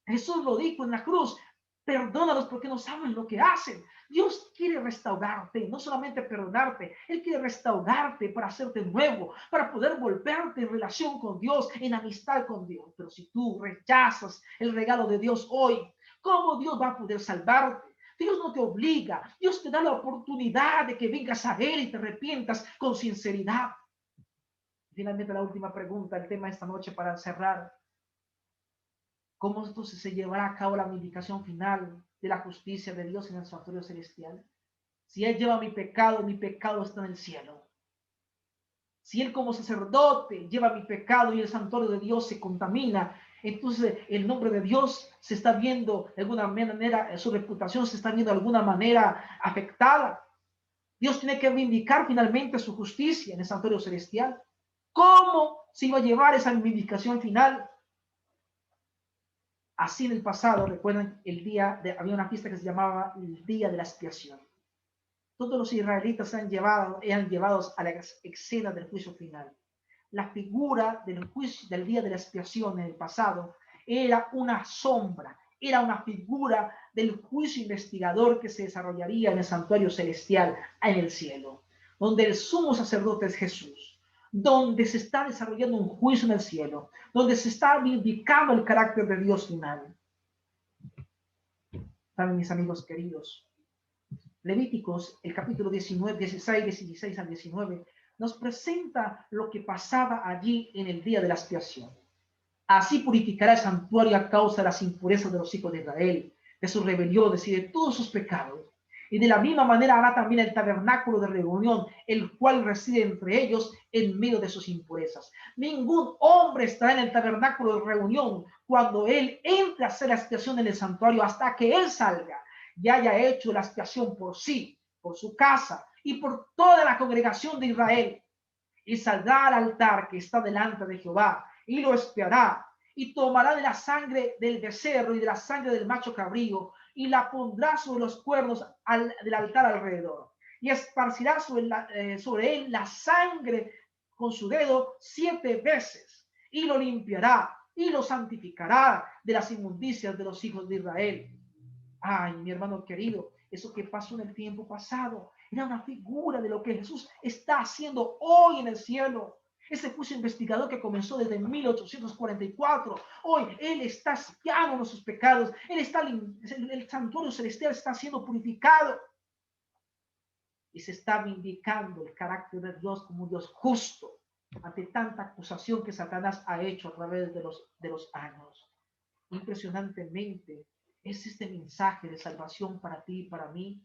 Jesús lo dijo en la cruz. Perdónalos porque no saben lo que hacen. Dios quiere restaurarte, no solamente perdonarte, Él quiere restaurarte para hacerte nuevo, para poder volverte en relación con Dios, en amistad con Dios. Pero si tú rechazas el regalo de Dios hoy, ¿cómo Dios va a poder salvarte? Dios no te obliga, Dios te da la oportunidad de que vengas a Él y te arrepientas con sinceridad. Finalmente, la última pregunta, el tema esta noche para cerrar. ¿Cómo entonces se llevará a cabo la vindicación final de la justicia de Dios en el santuario celestial? Si Él lleva mi pecado está en el cielo. Si Él como sacerdote lleva mi pecado y el santuario de Dios se contamina, entonces el nombre de Dios se está viendo de alguna manera, su reputación se está viendo de alguna manera afectada. Dios tiene que vindicar finalmente su justicia en el santuario celestial. ¿Cómo se iba a llevar esa vindicación final? Así en el pasado, recuerdan, había una fiesta que se llamaba el Día de la Expiación. Todos los israelitas eran llevados a la escena del juicio final. La figura del juicio, del Día de la Expiación en el pasado era una sombra, era una figura del juicio investigador que se desarrollaría en el santuario celestial en el cielo, donde el sumo sacerdote es Jesús, donde se está desarrollando un juicio en el cielo, donde se está vindicando el carácter de Dios final. Saben, mis amigos queridos, Levíticos, el capítulo 19, 16 al 19, nos presenta lo que pasaba allí en el día de la expiación. Así purificará el santuario a causa de las impurezas de los hijos de Israel, de sus rebeliones y de todos sus pecados. Y de la misma manera hará también el tabernáculo de reunión, el cual reside entre ellos en medio de sus impurezas. Ningún hombre estará en el tabernáculo de reunión cuando él entre a hacer la expiación en el santuario hasta que él salga y haya hecho la expiación por sí, por su casa y por toda la congregación de Israel. Y saldrá al altar que está delante de Jehová y lo expiará y tomará de la sangre del becerro y de la sangre del macho cabrío y la pondrá sobre los cuernos del altar alrededor y esparcirá sobre él la sangre con su dedo 7 veces y lo limpiará y lo santificará de las inmundicias de los hijos de Israel. Ay, mi hermano querido, eso que pasó en el tiempo pasado era una figura de lo que Jesús está haciendo hoy en el cielo. Ese juicio investigador que comenzó desde 1844, hoy Él está expiando nuestros pecados, el santuario celestial está siendo purificado y se está vindicando el carácter de Dios como un Dios justo ante tanta acusación que Satanás ha hecho a través de los años. Impresionantemente, es este mensaje de salvación para ti y para mí,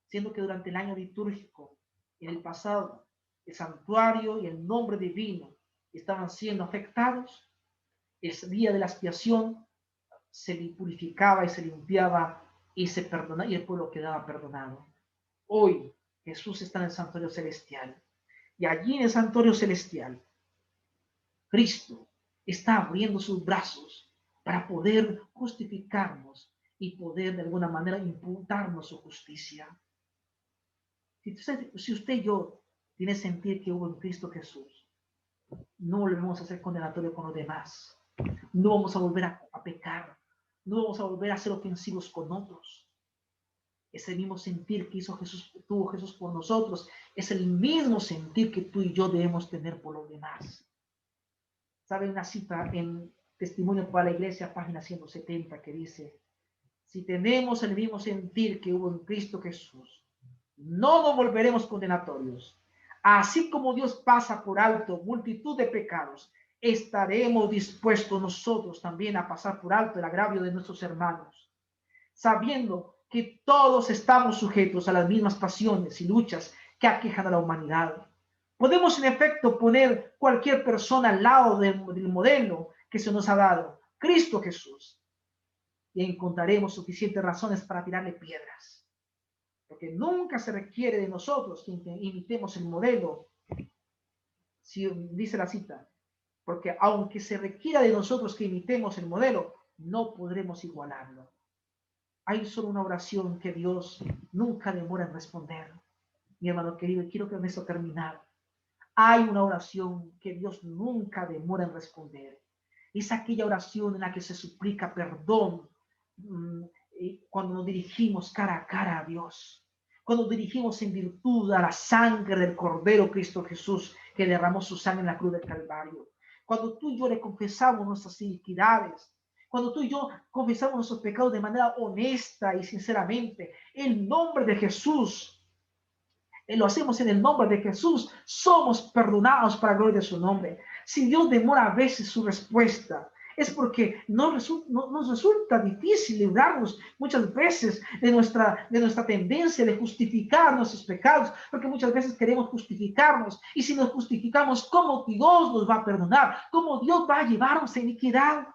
siendo que durante el año litúrgico, en el pasado, el santuario y el nombre divino estaban siendo afectados. El día de la expiación se purificaba y se limpiaba y se perdonaba y el pueblo quedaba perdonado. Hoy Jesús está en el santuario celestial y allí en el santuario celestial Cristo está abriendo sus brazos para poder justificarnos y poder de alguna manera imputarnos su justicia. Si usted y yo tiene sentir que hubo en Cristo Jesús, no volvemos a ser condenatorio con los demás, no vamos a volver a pecar, no vamos a volver a ser ofensivos con otros. Ese mismo sentir que tuvo Jesús por nosotros, es el mismo sentir que tú y yo debemos tener por los demás. ¿Sabe una cita en Testimonio para la Iglesia, página 170, que dice: si tenemos el mismo sentir que hubo en Cristo Jesús, no nos volveremos condenatorios. Así como Dios pasa por alto multitud de pecados, estaremos dispuestos nosotros también a pasar por alto el agravio de nuestros hermanos, sabiendo que todos estamos sujetos a las mismas pasiones y luchas que aquejan a la humanidad. Podemos en efecto poner cualquier persona al lado del modelo que se nos ha dado, Cristo Jesús, y encontraremos suficientes razones para tirarle piedras, porque nunca se requiere de nosotros que imitemos el modelo, si dice la cita, porque aunque se requiera de nosotros que imitemos el modelo, no podremos igualarlo. Hay solo una oración que Dios nunca demora en responder. Mi hermano querido, y quiero que con esto terminar. Hay una oración que Dios nunca demora en responder. Es aquella oración en la que se suplica perdón cuando nos dirigimos cara a cara a Dios. Cuando nos dirigimos en virtud a la sangre del Cordero Cristo Jesús, que derramó su sangre en la cruz del Calvario. Cuando tú y yo le confesamos nuestras iniquidades, cuando tú y yo confesamos nuestros pecados de manera honesta y sinceramente, el nombre de Jesús, lo hacemos en el nombre de Jesús, somos perdonados para la gloria de su nombre. Si Dios demora a veces su respuesta, es porque nos resulta difícil librarnos muchas veces de nuestra tendencia de justificar nuestros pecados, porque muchas veces queremos justificarnos, y si nos justificamos, ¿cómo Dios nos va a perdonar? ¿Cómo Dios va a llevarnos a iniquidad?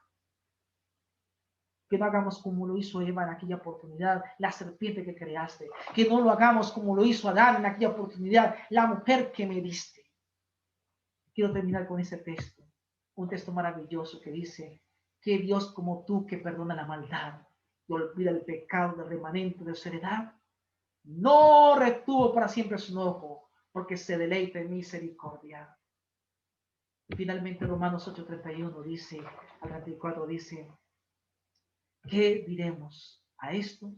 Que no hagamos como lo hizo Eva en aquella oportunidad, la serpiente que creaste. Que no lo hagamos como lo hizo Adán en aquella oportunidad, la mujer que me diste. Quiero terminar con ese texto, un texto maravilloso que dice que Dios como tú, que perdona la maldad y olvida el pecado del remanente de su heredad, no retuvo para siempre su enojo, porque se deleita en misericordia. Y finalmente Romanos 8:31 dice, al 34 dice: ¿qué diremos a esto?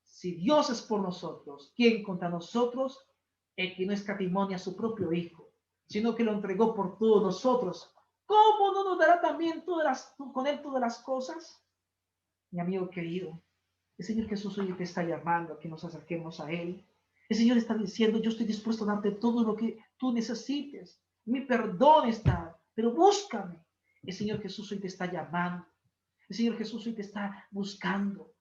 Si Dios es por nosotros, ¿quién contra nosotros? El que no escatimó a su propio Hijo, sino que lo entregó por todos nosotros, ¿cómo no nos dará también con él todas las cosas? Mi amigo querido, el Señor Jesús hoy te está llamando a que nos acerquemos a Él. El Señor está diciendo: yo estoy dispuesto a darte todo lo que tú necesites. Mi perdón está, pero búscame. El Señor Jesús hoy te está llamando. El Señor Jesús hoy te está buscando.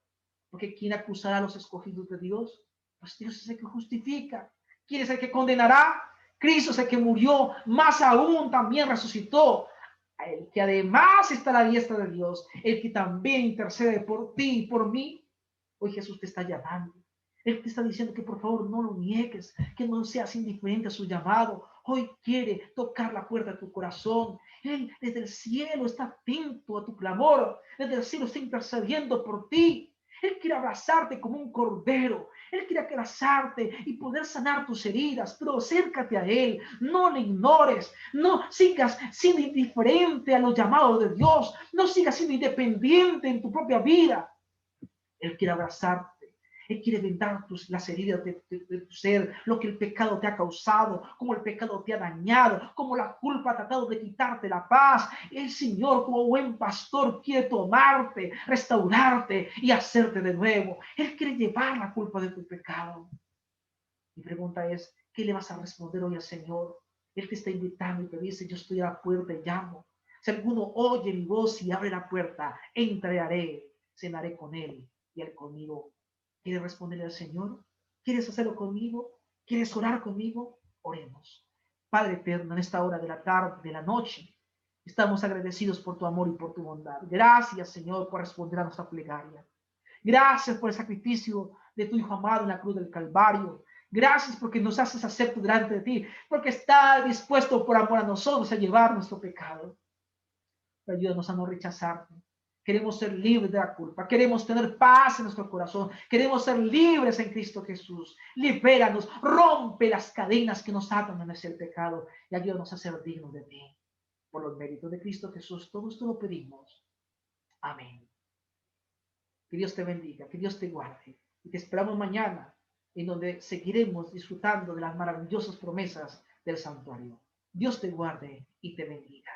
Porque ¿quién acusará a los escogidos de Dios? Pues Dios es el que justifica. ¿Quién es el que condenará? Cristo es el que murió, más aún también resucitó. El que además está a la diestra de Dios, el que también intercede por ti y por mí. Hoy Jesús te está llamando. Él te está diciendo que por favor no lo niegues, que no seas indiferente a su llamado. Hoy quiere tocar la puerta de tu corazón. Él desde el cielo está atento a tu clamor. Desde el cielo está intercediendo por ti. Él quiere abrazarte como un cordero. Él quiere abrazarte y poder sanar tus heridas, pero acércate a Él. No le ignores. No sigas siendo indiferente a los llamados de Dios. No sigas siendo independiente en tu propia vida. Él quiere abrazarte. Él quiere vendar las heridas de tu ser, lo que el pecado te ha causado, como el pecado te ha dañado, como la culpa ha tratado de quitarte la paz. El Señor, como buen pastor, quiere tomarte, restaurarte y hacerte de nuevo. Él quiere llevar la culpa de tu pecado. Mi pregunta es, ¿qué le vas a responder hoy al Señor? Él te está invitando y te dice: yo estoy a la puerta y llamo. Si alguno oye mi voz y abre la puerta, entraré, cenaré con él y él conmigo. ¿Quieres responderle al Señor? ¿Quieres hacerlo conmigo? ¿Quieres orar conmigo? Oremos. Padre eterno, en esta hora de la tarde, de la noche, estamos agradecidos por tu amor y por tu bondad. Gracias, Señor, por responder a nuestra plegaria. Gracias por el sacrificio de tu Hijo amado en la cruz del Calvario. Gracias porque nos haces acepto delante de ti, porque está dispuesto por amor a nosotros a llevar nuestro pecado. Ayúdanos a no rechazarte. Queremos ser libres de la culpa. Queremos tener paz en nuestro corazón. Queremos ser libres en Cristo Jesús. Libéranos. Rompe las cadenas que nos atan a ese pecado y ayúdanos a ser dignos de ti. Por los méritos de Cristo Jesús, todo esto lo pedimos. Amén. Que Dios te bendiga, que Dios te guarde. Y te esperamos mañana, en donde seguiremos disfrutando de las maravillosas promesas del santuario. Dios te guarde y te bendiga.